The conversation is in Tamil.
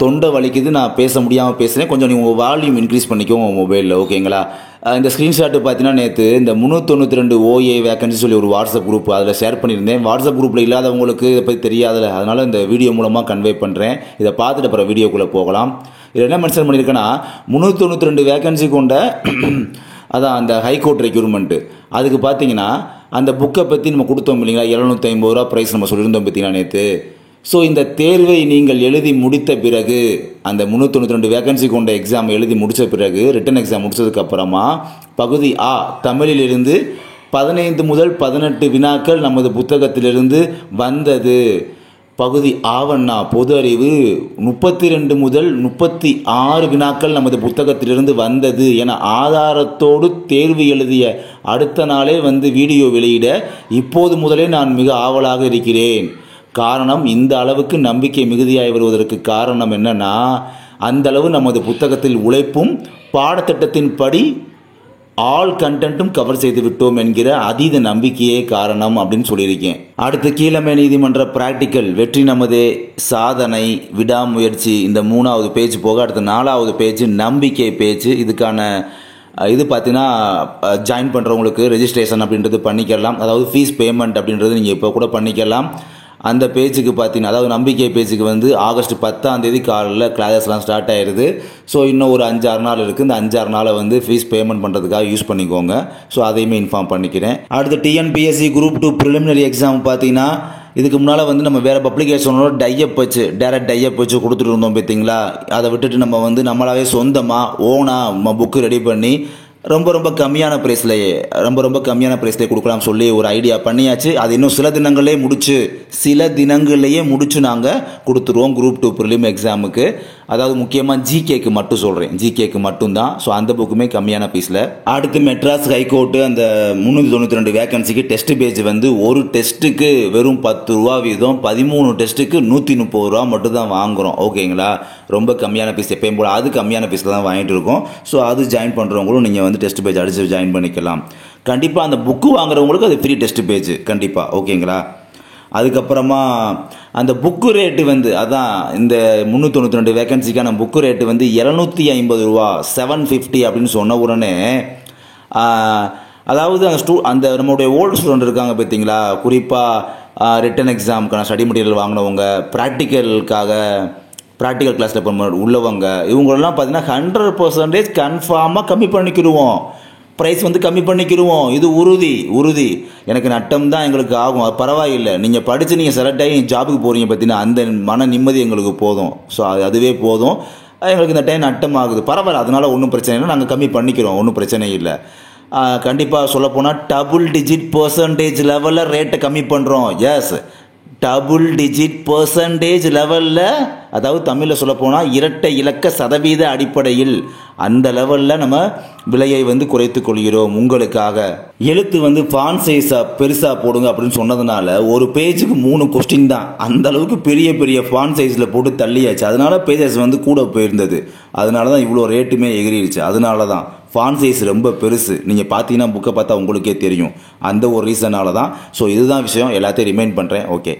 தொண்டை வலிக்குது, நான் பேச முடியாமல் பேசுகிறேன், கொஞ்சம் நீங்கள் உங்கள் வால்யூம் இன்க்ரீஸ் பண்ணிக்கோங்க உங்கள் மொபைலில், ஓகேங்களா? இந்த ஸ்க்ரீன்ஷாட்டு பார்த்தீங்கன்னா நேற்று இந்த 392 OA வேக்கன்சி சொல்லி ஒரு வாட்ஸ்அப் குரூப் அதில் ஷேர் பண்ணியிருந்தேன். வாட்ஸ்அப் குரூப்பில் இல்லாதவங்களுக்கு இதை பற்றி தெரியாதுல்ல, அதனால் இந்த வீடியோ மூலமாக கன்வே பண்ணுறேன். இதை பார்த்துட்டு அப்புறம் வீடியோக்குள்ளே போகலாம். இதில் என்ன மென்ஷன் பண்ணியிருக்கேன்னா 392 வேக்கன்சி கொண்ட அதான் அந்த ஹைகோர்ட் ரெக்யூர்மெண்ட்டு. அதுக்கு பார்த்தீங்கன்னா அந்த புக்கை பற்றி நம்ம கொடுத்தோம் இல்லைங்களா, 750 ரூபா ப்ரைஸ் நம்ம சொல்லியிருந்தோம் பார்த்தீங்கன்னா நேற்று. ஸோ இந்த தேர்வை நீங்கள் எழுதி முடித்த பிறகு, அந்த 392 வேக்கன்சி கொண்ட எக்ஸாம் எழுதி முடித்த பிறகு, ரிட்டன் எக்ஸாம் முடித்ததுக்கப்புறமா பகுதி ஆ தமிழிலிருந்து 15 முதல் 18 வினாக்கள் நமது புத்தகத்திலிருந்து வந்தது. பகுதி ஆவண்ணா பொது அறிவு 32 முதல் 36 வினாக்கள் நமது புத்தகத்திலிருந்து வந்தது என ஆதாரத்தோடு தேர்வு எழுதிய அடுத்த நாளே வீடியோ வெளியிட இப்போது முதலே நான் மிக ஆவலாக இருக்கிறேன். காரணம், இந்த அளவுக்கு நம்பிக்கை மிகுதியாகி வருவதற்கு காரணம் என்னன்னா, அந்த அளவு நமது புத்தகத்தில் உழைப்பும் பாடத்திட்டத்தின் படி ஆல் கண்டென்ட்டும் கவர் செய்து விட்டோம் என்கிற அதீத நம்பிக்கையே காரணம் அப்படின்னு சொல்லியிருக்கேன். அடுத்து கீழமை நீதிமன்ற பிராக்டிக்கல் வெற்றி நமதே சாதனை விடாமுயற்சி இந்த 3வது பேஜ் போக அடுத்த 4வது பேஜ் நம்பிக்கை பேஜ். இதுக்கான இது பார்த்தீங்கன்னா ஜாயின் பண்ணுறவங்களுக்கு ரெஜிஸ்ட்ரேஷன் அப்படின்றது பண்ணிக்கலாம், அதாவது ஃபீஸ் பேமெண்ட் அப்படின்றது நீங்கள் இப்போ கூட பண்ணிக்கலாம். அந்த பேஜுக்கு பார்த்தீங்கன்னா, அதாவது நம்பிக்கை பேஜுக்கு ஆகஸ்ட் 10ஆம் தேதி காலையில் கிளாஸஸ்லாம் ஸ்டார்ட் ஆயிடுது. ஸோ இன்னும் ஒரு 5-6 நாள் இருக்குது. இந்த 5-6 நாளை ஃபீஸ் பேமெண்ட் பண்ணுறதுக்காக யூஸ் பண்ணிக்கோங்க. ஸோ அதையுமே இன்ஃபார்ம் பண்ணிக்கிறேன். அடுத்து டிஎன்பிஎஸ்சி குரூப் 2 ப்ரிலிமினரி எக்ஸாம் பார்த்தீங்கன்னா, இதுக்கு முன்னால் நம்ம வேறு பப்ளிகேஷனோட டைப் வச்சு டேரக்ட் டைப் வச்சு கொடுத்துட்டு இருந்தோம் பார்த்தீங்களா. அதை விட்டுட்டு நம்ம நம்மளாவே சொந்தமாக ஓனாக புக்கு ரெடி பண்ணி ரொம்ப கம்மியான ப்ரைஸ்லேயே கொடுக்கலாம் சொல்லி ஒரு ஐடியா பண்ணியாச்சு. அது இன்னும் சில தினங்கள்லேயே முடிச்சு நாங்கள் கொடுத்துருவோம் குரூப் 2 ப்ரிலிம் எக்ஸாமுக்கு. அதாவது முக்கியமாக ஜிகேக்கு மட்டும் சொல்கிறேன், ஜிகேக்கு மட்டும்தான். ஸோ அந்த புக்குமே கம்மியான பீஸில். அடுத்து மெட்ராஸ் ஹைகோர்ட்டு அந்த 392 வேக்கன்சிக்கு டெஸ்ட் பேஜ் ஒரு டெஸ்ட்டுக்கு வெறும் 10 ரூபா வீதம், 13 டெஸ்ட்டுக்கு 130 ரூபா மட்டும் தான் வாங்குகிறோம், ஓகேங்களா? ரொம்ப கம்மியான பீஸ், எப்பயும் போல் அது கம்மியான பீஸில் தான் வாங்கிட்டு இருக்கோம். ஸோ அது ஜாயின் பண்ணுறவங்களும் நீங்கள் டெஸ்ட் பேஜ் அடித்து ஜாயின் பண்ணிக்கலாம். கண்டிப்பாக அந்த புக்கு வாங்குறவங்களுக்கு அது ஃப்ரீ டெஸ்ட் பேஜ் கண்டிப்பாக, ஓகேங்களா? அதுக்கப்புறமா அந்த புக்கு ரேட்டு அதான் இந்த 392 வேக்கன்சிக்கான புக்கு ரேட்டு 750 ரூபா 750 அப்படின்னு சொன்ன உடனே, அதாவது அந்த நம்மளுடைய ஓல்டு ஸ்டூடெண்ட் இருக்காங்க பார்த்தீங்களா, குறிப்பாக ரிட்டன் எக்ஸாமுக்கான ஸ்டடி மெட்டீரியல் வாங்கினவங்க, ப்ராக்டிக்கல் கிளாஸில் உள்ளவங்க, இவங்களெல்லாம் பார்த்தீங்கன்னா 100% கன்ஃபார்மாக கம்மி பண்ணிக்கிடுவோம், ப்ரைஸ் கம்மி பண்ணிக்கிடுவோம். இது உறுதி. எனக்கு நட்டம் தான் எங்களுக்கு ஆகும், அது பரவாயில்லை. நீங்கள் படித்து நீங்கள் செலக்ட் ஆகி ஜாபுக்கு போகிறீங்க பார்த்தீங்கன்னா, அந்த மன நிம்மதி எங்களுக்கு போதும். ஸோ அதுவே போதும். எங்களுக்கு இந்த டைம் நட்டம் ஆகுது, பரவாயில்ல, அதனால் ஒன்றும் பிரச்சனை இல்லை, நாங்கள் கம்மி பண்ணிக்கிறோம், ஒன்றும் பிரச்சனை இல்லை. கண்டிப்பாக சொல்லப்போனால் டபுள் டிஜிட் % லெவலில் ரேட்டை கம்மி பண்ணுறோம். எஸ், டபுள் டிஜிட் % லெவலில், அதாவது தமிழில் சொல்லப்போனால் இரட்டை இலக்க சதவீத அடிப்படையில் அந்த லெவலில் நம்ம விலையை குறைத்துக் கொள்கிறோம் உங்களுக்காக. எழுத்து ஃபாண்ட் சைஸாக பெருசாக போடுங்க அப்படின்னு சொன்னதுனால ஒரு பேஜுக்கு 3 கொஸ்டின் தான், அந்த அளவுக்கு பெரிய ஃபாண்ட் சைஸில் போட்டு தள்ளியாச்சு. அதனால பேஜஸ் கூட போயிருந்தது, அதனால தான் இவ்வளோ ரேட்டுமே எகிரிடுச்சு. அதனால தான் ஃபாண்ட் சைஸ் ரொம்ப பெருசு. நீங்கள் பார்த்தீங்கன்னா புக்கை பார்த்தா உங்களுக்கே தெரியும், அந்த ஒரு ரீசனால தான். ஸோ இதுதான் விஷயம், எல்லாத்தையும் ரிமைண்ட் பண்ணுறேன். ஓகே.